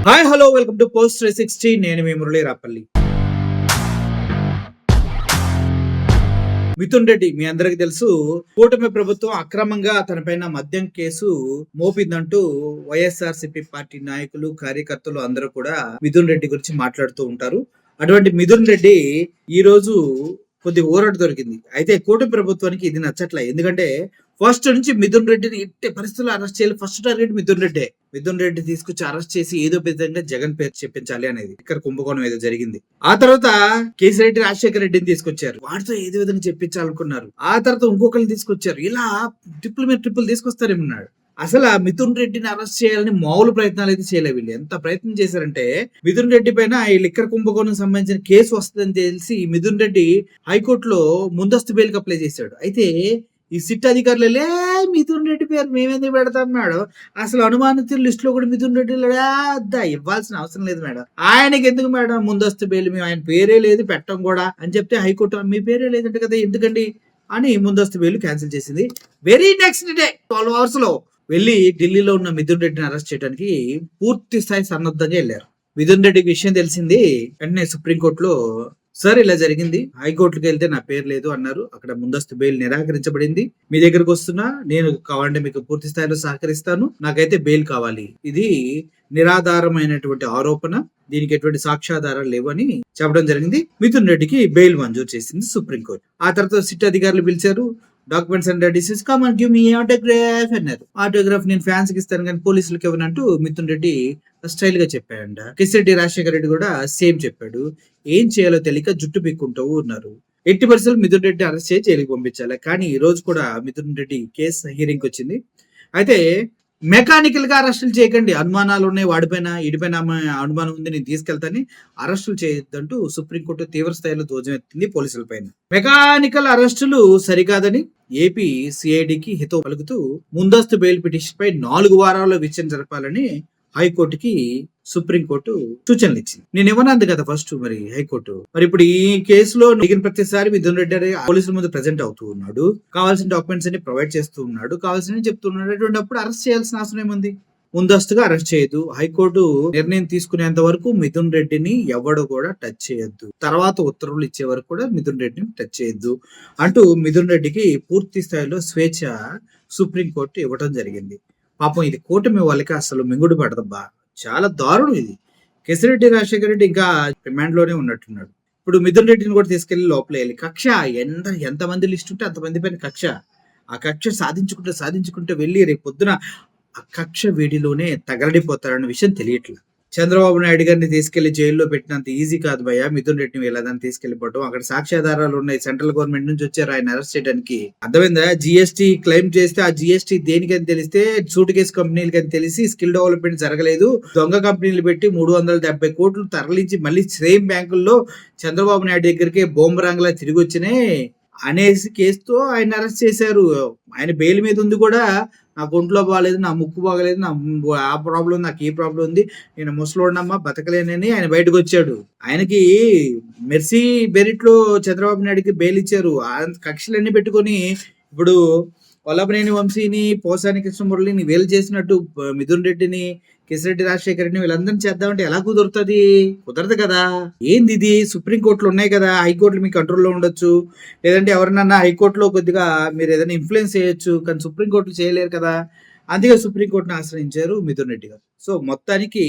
Hi hello welcome to post 360. నేను మీ మురళీ రాపల్లి. మిథున్ రెడ్డి మీ అందరికి తెలుసు, కూటమి ప్రభుత్వం అక్రమంగా తనపైన మద్యం కేసు మోపిందంటూ వైఎస్ఆర్సీపీ పార్టీ నాయకులు కార్యకర్తలు అందరూ కూడా మిథున్ రెడ్డి గురించి మాట్లాడుతూ ఉంటారు. అటువంటి మిథున్ రెడ్డి ఈ రోజు కొద్ది ఊరట దొరికింది. అయితే కూటమి ప్రభుత్వానికి ఇది నచ్చట్లే. ఎందుకంటే ఫస్ట్ నుంచి మిథున్ రెడ్డిని ఎట్టి పరిస్థితుల్లో అరెస్ట్ చేయాలి. First target Mithun Reddy. మిథున్ రెడ్డి తీసుకొచ్చి అరెస్ట్ చేసి ఏదో విధంగా జగన్ పేరు చెప్పించాలి అనేది ఇక్కడ కుంభకోణం ఏదో జరిగింది. ఆ తర్వాత కేసీరెడ్డి రాజశేఖర రెడ్డిని తీసుకొచ్చారు. వాటితో ఏదో విధంగా చెప్పించాలనుకున్నారు. ఆ తర్వాత ఇంకొకరిని తీసుకొచ్చారు. ఇలా ట్రిపుల్ మీద ట్రిపుల్ తీసుకొస్తారేమన్నాడు. అసలు ఆ మిథున్ రెడ్డిని అరెస్ట్ చేయాలని మామూలు ప్రయత్నాలు అయితే చేయలేదు. వీళ్ళు ఎంత ప్రయత్నం చేశారంటే మిథున్ రెడ్డి పైన ఈ లిక్కర్ కుంభకోణం సంబంధించిన కేసు వస్తుందని తెలిసి మిథున్ రెడ్డి హైకోర్టులో ముందస్తు బెయిల్కి అప్లై చేశాడు. అయితే ఈ సిట్ అధికారులే మిథున్ రెడ్డి పేరు మేమేందుకు పెడతాం మేడం, అసలు అనుమానితుల లిస్ట్ లో కూడా మిథున్ రెడ్డి ఇవ్వాల్సిన అవసరం లేదు మేడం, ఆయనకి ఎందుకు మేడం ముందస్తు బెయిల్, మేము ఆయన పేరే లేదు పెట్టం కూడా అని చెప్తే హైకోర్టు మీ పేరే లేదంటే కదా ఎందుకండి అని ముందస్తు బెయిల్ క్యాన్సిల్ చేసింది. వెరీ నెక్స్ట్ డే 12 hours లో వెళ్ళి ఢిల్లీలో ఉన్న మిథున్ రెడ్డిని అరెస్ట్ చేయడానికి పూర్తి స్థాయి సన్నద్ధంగా వెళ్ళారు. మిథున్ రెడ్డికి విషయం తెలిసింది. వెంటనే సుప్రీంకోర్టులో సార్ ఇలా జరిగింది, హైకోర్టుకి వెళ్తే నా పేరు లేదు అన్నారు. అక్కడ ముందస్తు బెయిల్ నిరాకరించబడింది. మీ దగ్గరకు వస్తున్నా, నేను కావాలంటే మీకు పూర్తి స్థాయిలో సహకరిస్తాను, నాకైతే బెయిల్ కావాలి, ఇది నిరాధారమైనటువంటి ఆరోపణ, దీనికి ఎటువంటి సాక్ష్యాధారాలు లేవని చెప్పడం జరిగింది. మిథున్ రెడ్డికి బెయిల్ మంజూరు చేసింది సుప్రీంకోర్టు. ఆ తర్వాత సిట్ అధికారులు పిలిచారు. Documents and disease common give me autograph అన్నారు. ఆటోగ్రాఫ్ నేను ఫ్యాన్స్ కి ఇస్తాను కానీ పోలీసులకు ఇవ్వనంటూ మిథున్ రెడ్డి స్టైల్ గా చెప్పాడంట. కేసీరెడ్డి రాజశేఖర రెడ్డి కూడా సేమ్ చెప్పాడు. ఏం చేయాలో తెలియక జుట్టు పీక్కుంటూ ఉన్నారు. ఎట్టి పరిస్థితులు మిథున్ రెడ్డి అరెస్ట్ చేసి జైలుకి పంపించాలి. కానీ ఈ రోజు కూడా మిథున్ రెడ్డి కేసు హీరింగ్ వచ్చింది. అయితే మెకానికల్ గా అరెస్టులు చేయకండి, అనుమానాలు ఉన్నాయి వాడిపైన ఈడిపైన అనుమానం ఉంది, నేను తీసుకెళ్తాను, అరెస్టులు చేయొద్దంటూ సుప్రీంకోర్టు తీవ్ర స్థాయిలో ధ్వజమెత్తింది పోలీసుల పైన. మెకానికల్ అరెస్టులు సరికాదని ఏపీ సిఐడికి హితవు పలుకుతూ ముందస్తు బెయిల్ పిటిషన్ పై 4 వారాల్లో విచారణ జరపాలని హైకోర్టుకి సుప్రీంకోర్టు సూచనలు ఇచ్చింది. నేను ఇవ్వనంది కదా ఫస్ట్ మరి హైకోర్టు. మరి ఇప్పుడు ఈ కేసులో అడిగిన ప్రతిసారి మిథున్ రెడ్డి పోలీసుల ముందు ప్రెజెంట్ అవుతూ ఉన్నాడు, కావాల్సిన డాక్యుమెంట్స్ అన్ని ప్రొవైడ్ చేస్తూ ఉన్నాడు, కావాల్సిన చెప్తున్నాడు. అటువంటి అరెస్ట్ చేయాల్సిన అవసరం ఏముంది? ముందస్తుగా అరెస్ట్ చేయొద్దు, హైకోర్టు నిర్ణయం తీసుకునేంత వరకు మిథున్ రెడ్డిని ఎవడు కూడా టచ్ చేయొద్దు, తర్వాత ఉత్తర్వులు ఇచ్చే వరకు కూడా మిథున్ రెడ్డిని టచ్ చేయొద్దు అంటూ మిథున్ రెడ్డికి పూర్తి స్థాయిలో స్వేచ్ఛ సుప్రీంకోర్టు ఇవ్వడం జరిగింది. పాపం ఇది కూటమి వాళ్ళకి అసలు మింగుడు పడదబ్బా, చాలా దారుణం ఇది. కేసిరెడ్డి రాజశేఖర రెడ్డి ఇంకా రిమాండ్ లోనే ఉన్నట్టున్నాడు. ఇప్పుడు మిథున్ రెడ్డిని కూడా తీసుకెళ్లి లోపల వేయాలి. కక్ష ఎంతమంది లిస్ట్ ఉంటే అంతమంది పైన కక్ష. ఆ కక్ష సాధించుకుంటే వెళ్ళి రేపు పొద్దున ఆ కక్ష వేడిలోనే తగలడిపోతారన్న విషయం తెలియట్లేదు. చంద్రబాబు నాయుడు గారిని తీసుకెళ్లి జైల్లో పెట్టినంత ఈజీ కాదు భయ్యా మిథున్ రెడ్డిని వెళ్ళదని తీసుకెళ్లిపోవడం. అక్కడ సాక్ష్యాధారాలు ఉన్నాయి, సెంట్రల్ గవర్నమెంట్ నుంచి వచ్చారు ఆయన అరెస్ట్ చేయడానికి. అర్థమైందా? జిఎస్టీ క్లెయిమ్ చేస్తే ఆ జిఎస్టీ దేనికని తెలిస్తే సూట్ కేసు కంపెనీలకి అని తెలిసి స్కిల్ డెవలప్మెంట్ జరగలేదు, దొంగ కంపెనీలు పెట్టి 370 కోట్లు తరలించి మళ్ళీ సేమ్ బ్యాంకుల్లో చంద్రబాబు నాయుడు దగ్గరికి బొమ్మరాంగ్లా తిరిగి వచ్చినాయి అనేసి కేసుతో ఆయన అరెస్ట్ చేశారు. ఆయన బెయిల్ మీద ఉంది కూడా, నాకు ఒంట్లో బాగాలేదు, నా ముక్కు బాగలేదు, నా ఆ ప్రాబ్లం, నాకు ఈ ప్రాబ్లం ఉంది, నేను ముసలోడినమ్మా బతకలేనని ఆయన బయటకు వచ్చాడు. ఆయనకి మెర్సీ బెరిట్లో చంద్రబాబు నాయుడికి బెయిల్ ఇచ్చారు. కక్షలన్నీ పెట్టుకొని ఇప్పుడు వల్లభనేని వంశీని, పోసాని కృష్ణమురళిని వేలు చేసినట్టు మిథున్ రెడ్డిని, కేసిరెడ్డి రాజశేఖర రెడ్డిని వీళ్ళందరినీ చేద్దామంటే ఎలా కుదురుతుంది? కుదరదు కదా. ఏంది ఇది? సుప్రీంకోర్టులు ఉన్నాయి కదా, హైకోర్టులు మీ కంట్రోల్లో ఉండొచ్చు, లేదంటే ఎవరినన్నా హైకోర్టులో కొద్దిగా మీరు ఏదైనా ఇన్ఫ్లుయెన్స్ చేయొచ్చు, కానీ సుప్రీంకోర్టులు చేయలేరు కదా. అందుకే సుప్రీంకోర్టును ఆశ్రయించారు మిథున్ రెడ్డి గారు. సో మొత్తానికి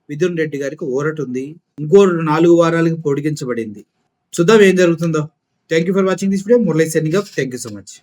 మిథున్ రెడ్డి గారికి ఊరట ఉంది. ఇంకో 4 వారాలకు పొడిగించబడింది. చూద్దాం ఏం జరుగుతుందో. Thank you for watching this video. Murali signing off. Thank you so much.